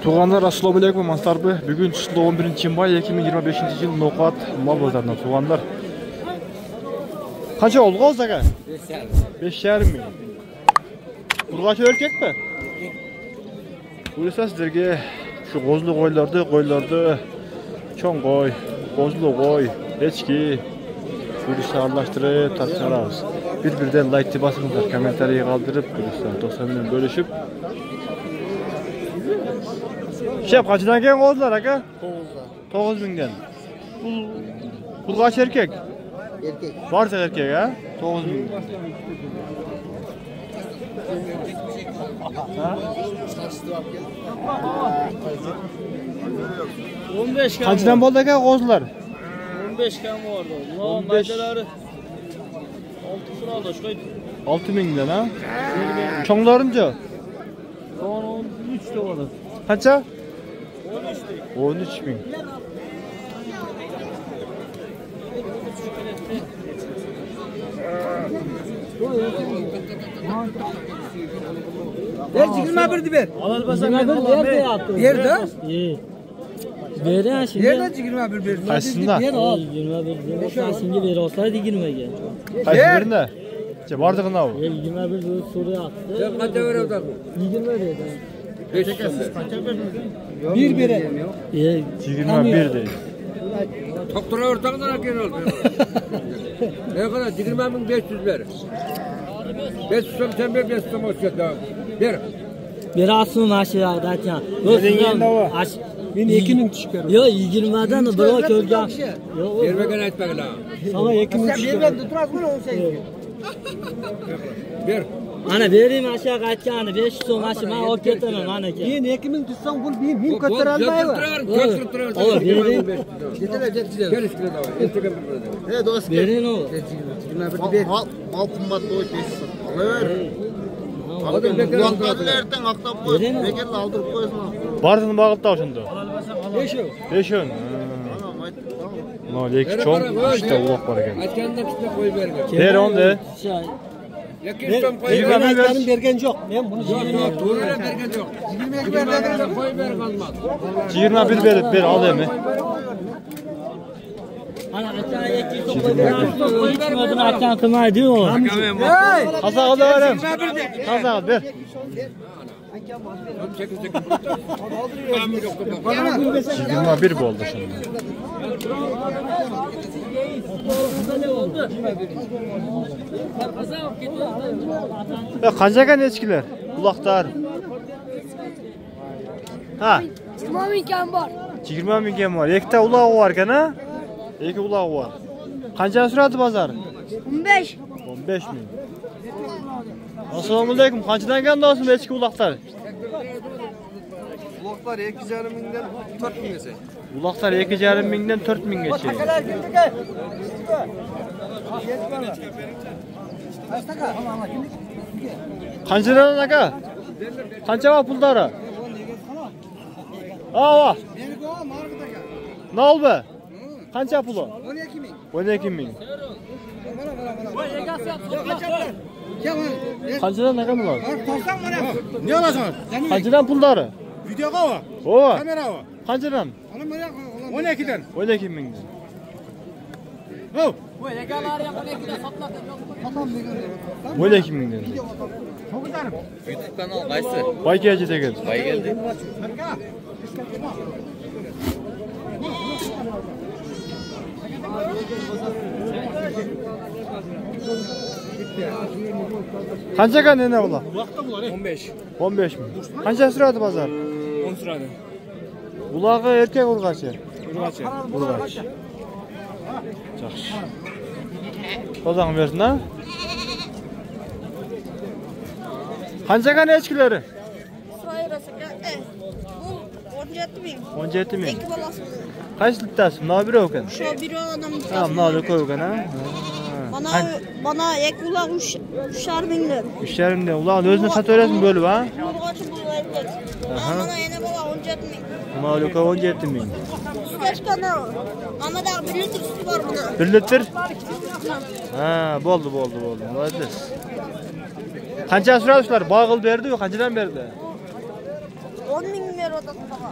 Tuğanlar, assalamu alaikum Mansarbi. Bugün 11 may 2025 yıl Nokat mal bozarından tuğanlar. Kaça oldu olsa ka? 5,5 mi? Burgaçı erkek mi? Buyursa sizlerge şu kozlu koylardı çoğun koy, kozlu koy, eçki buyursa arlaştırıp tartışarız. Bir-birden like basыңыздар, kommentariye kaldırıp buyursa 90 milyon bölüşüp. Şef kaçıdan gelen kozlar aka? 9.000'den. Bu kaç erkek? Erkek. Varsa erkek ha? 9.000. Ha? 15 kam. Kaçıdan boldu aka kozlar? 15 kam vardı. No, 15. maydaları 6'sını aldı şöyle. 6.000'den ha? Çoğlarınca? Son 13 de vardı. Kaça? 13 de. 13.000. Ver çıkılma bir ver. Alal basan ver de yaptı. Ver de. İyi. Ver ya şimdi. Ver de çıkılma bir ver. Kaçsında? Ver al. 21 sen şimdi ver olsaydı girmeye. Kaç birinde? İşte vardı ne o? 21 soru attı. Sen kaça ver orada? 20 dedi. 500 bir bire. İyi. 21 değil. Doktora ortaklar gel ol. Ne kadar 20.500 ver. 500 sen ver 500 olacak daha. Ver. Bir asıl aşağı dağıtıyor. Aş. Ben 2.000 çıkarım. Yo 20'den bırak öleceğim. Yo. Vermeden etme la. Sana 2.000 çıkarım. Sen tuturaz mı o şey? Ver. Ana vereyim aşağı kaçacağını 500 son aşağı o ketemem ana ki. Ben 2.000 tutsam bul bin him kötür almayı var. Olur vereyim. Gel işte daha. Instagram burada. He dost. Vereyim o. Mal kumbatlı o kesin. Alıver. Adam bekler Kulaklarını erten aktap koy. Vereyim mi? Bekirle aldırıp koyasın. Bardın bağıt da şimdi. 5'ön. No leki çok işte ulak var eken. Açkanında kitap koy verme. Ver onu de. Yakıştım koy Yirmi verme. ver. Bergen yok. Ben bunu Doğru vergen yok. 20 koy ver kalmaz. 21 ver al emi. ana aşağı 200 topu ver. İçmeden açan kımay diyor o. Kasa alıverem. Kasa al ver. 21 bu oldu şimdi. Kaçakan eçkiler? Kulaktar. Ha? 20.000 kam var. 20.000 gem var. Ekte ulağı var kana? Eki ulağı var. Kanca sürati pazar? 15. 15 min. Assalamu alaikum. Kançadan geldi olsun eski ulaktar? Kulaklar 2.500'den 4.000 geçe. Ulaklar 2,5 minden 4.000 geçiyor. Kançadan aka? Kança var puldara? Ava. Ne oldu be? Kança pulu? 12.000. Kançadan ne kadar var? Ne alacaksın? Kançadan pulları? Videoga var. O. Kamera var. Kançadan? 12'den. 12.000. Oh. 12.000. YouTube kanal qaysi? Bay geldi de geldi. Bay geldi. Kança kan ne ola? 15. 15 mi? Kança sürati pazar? 10 sırada. Ulağı erkek urgaçı. Urgaçı. Urgaç. Yaxşı. Ozan versin ha? Kança kan eçkileri? Bu 17 bin. 17.000. İki balası. Kaç litrası? Ne bir okan? Şu bir adam. Tamam, ne koy okan ha? Bana ek ula 3'er bin lira. İşlerimde ulan özüne sat öğresin böyle ha? Burgaçı bu verdi. Bana yine baba 17 bin. Maluka 17.000. Süt kanal. Ama da 1 litre sütü var buna. 1 litre? Ha, boldu. Hadi. Kança süratçılar bağıl berdi, kançadan berdi? 10.000 ver odası bana.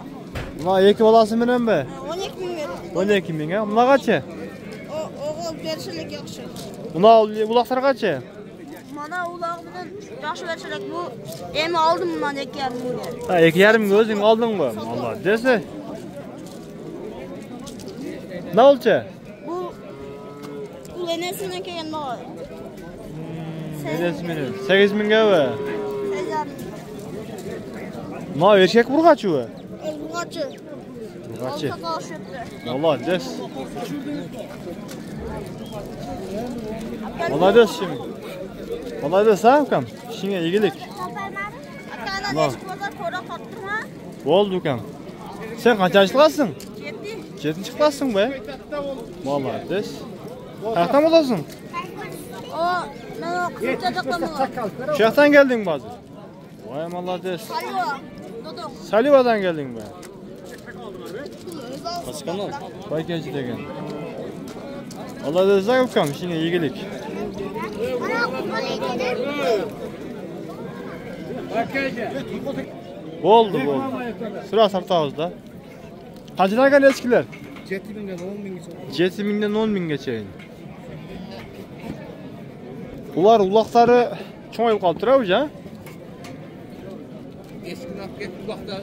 Buna iki balası menen be? 12.000 ver. 12.000 ha. Buna kaçı? Oğul verişilik yakşı. Buna ulaklar kaçı? Bana ulağımdan yakşı verişilik bu. Emi aldım bundan 2.500 ver. Ha 2.5 özün aldın mı? Allah dese. Ne olacak? Bu enesinden keyin bana. Neresi menen? 8.000 be. Sezen. Ma erkek burgaçı be. Burgaçı. Burgaçı. Alta karşıtı. Allah des. Allah des şimdi. Allah des ha kam. Şine iyilik. Akana deşik bazar kora kattırma. Oldu kam. Sen kaçıncı klasın? 7. 7. klasın be. Vallahi des. Kaçta mı olasın? O ben o kızılcacaktan olam. Şahtan geldin bazı. Vay Allah des. Salva. Dodok. Saliva'dan geldin be. Başkanım. Vay genci degen. Allah des ha kam. Şine iyilik. Oldu. Sıra saptağızda. Kaçına gel eskiler? 7.000'den 10.000 7000'den 10.000 geçeyin. Ular ulakları çoğayıp kalıp duruyor ya. Eski naklet uzakta.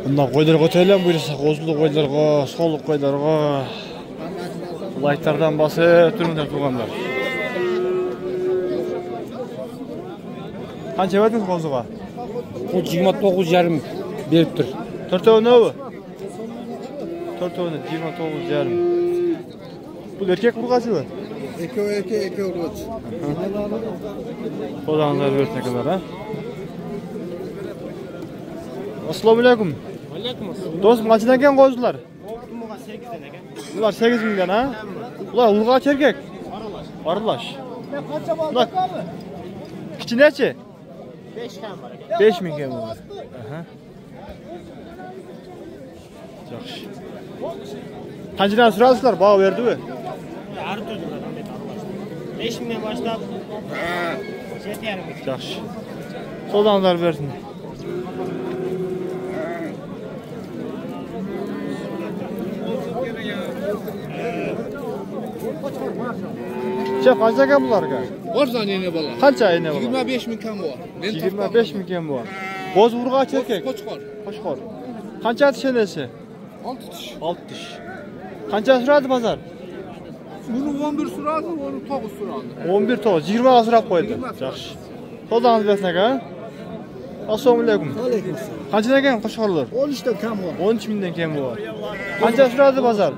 Bundan koylar götürelim buyursa, kozulu koylarga, soluk koylarga. Laytlardan bası türünler tuğanlar. Kança verdiniz kozuğa? Bu 29,5 beriptir. 4 tane ne bu? 4 tane 29 yarım. Bu erkek burgacı mı? Eki erkek, eki urgaç. Odanlar versene kadar ha. Assalamu alaikum. Dostum kaçından gelen kozular? Bunlar 8 milyon ha? Ulan urgaç erkek. Arılaş. Ulan kiçi neçi? 5 milyon var. Aha. Yaxşı. Kancıdan sırasılar bağ verdi mi? Yarı durdular. 5.000'den başlap. 7.500. Yaxşı. Soldanlar versin. Şef kaç ekan bularga? Orada ne bala? Qancha ene bular? 25.000 kam var. 25 milyon bu. Qo'z urg'och erkak. Qo'chqor. Qo'chqor. Qancha tish enasi? 6 tish. 6 tish. Qancha turadi bozor? Buni 11 suradi, onu 9 suradi. 11 to'g'riz, 20 ga surab qo'ydi. Yaxshi. Qo'ldan bersin aka. Assalomu alaykum. Alaykum. Qancha ekan qo'chqorlar? 13 ta kam var. 13 mingdan kam bor. Qancha turadi bozor?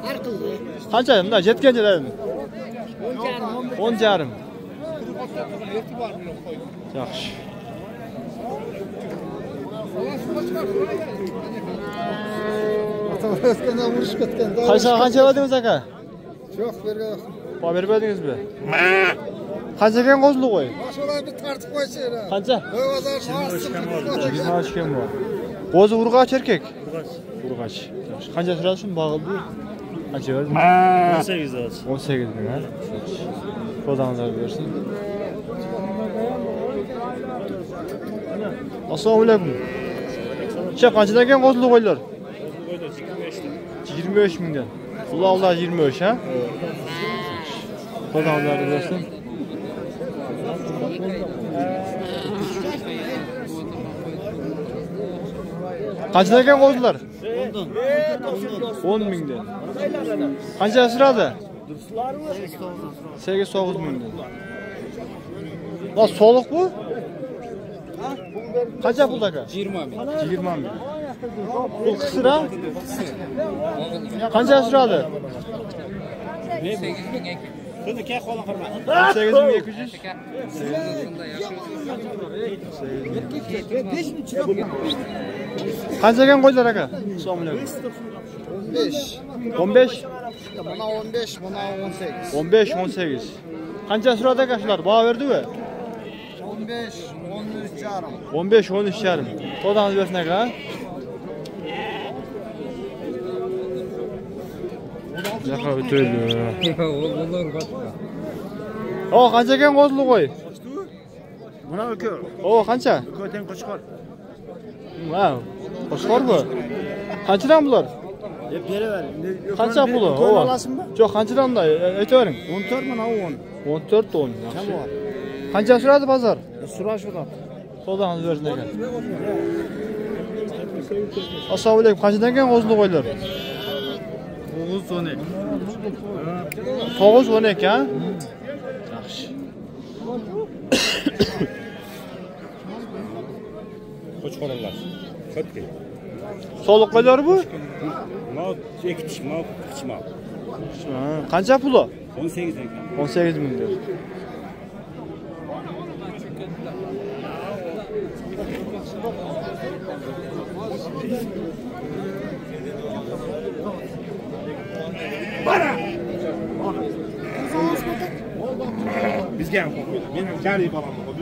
Har qildi. Qancha? Bunda jetganchalarmi? 10 jarım. Yaxshi. O'tgandan urishib ketgan. Qancha verdingiz aka? Yo'q, bergan. Qo'y berib berdingizmi? Qancha ekan qo'zli qo'y? Mashalarni tartib qo'ysa. Qancha? Bozor shohsi. 20 ekan bu. Qo'zi urg'och erkak. Urg'och. Yaxshi. Qancha turadi shuni bag'ildi? Qancha verding? 18 olsun. 18 ming ha. Qo'ldan bersin. Assalomu alaykum. Şef qanchadan ekan qo'zli qo'ylar? 25 mingdan. Ular 25 ha? Qo'ldan bersin. Qanchadan ekan qo'zlar? 10 mingdan. Qancha siradi? 8-9 mingdan. La soliq bu? Qancha pul aka? 20 ming. 20 ming. Bu qisira? Qancha siradi? 8 ming. Şunu kek olan kırma. 8200. Qancha ekan qo'ylar aka? Assalomu alaykum. 15. 15, Buna 15, buna 18. 15, 18. Qancha suradi aka shular? Baho berdi-ku? 15, 13 yarım. 15, 13 yarım. Qo'dangiz bersin aka. Jaka ötölü. Onlar başka. O qancha ekan qo'zli qo'y? Buna ökü. O qancha? Öküden koşkar. Ha. Qo'shqor bu. Qanchadan bular? Beraver. Qancha puli? Ökü alasınmı? Yo'q, qanchadan da aytavering. 14 mana 10. 14 ton. Kam var? Qancha so'radi bozor? Sura şurada. So'dangiz bersin ekan. Assalomu alaykum. Qanchadan ekan qo'zli qo'ylar? 9 tane. 9 10 ekan. Yaxshi. Qo'chqorlar. Katta. Soliq qo'ylar bu? Mal ekitish, mal qichmal. Qancha puli? 18 ekan. 18 ming diyor. Bizga ham. Men ham jari bolam.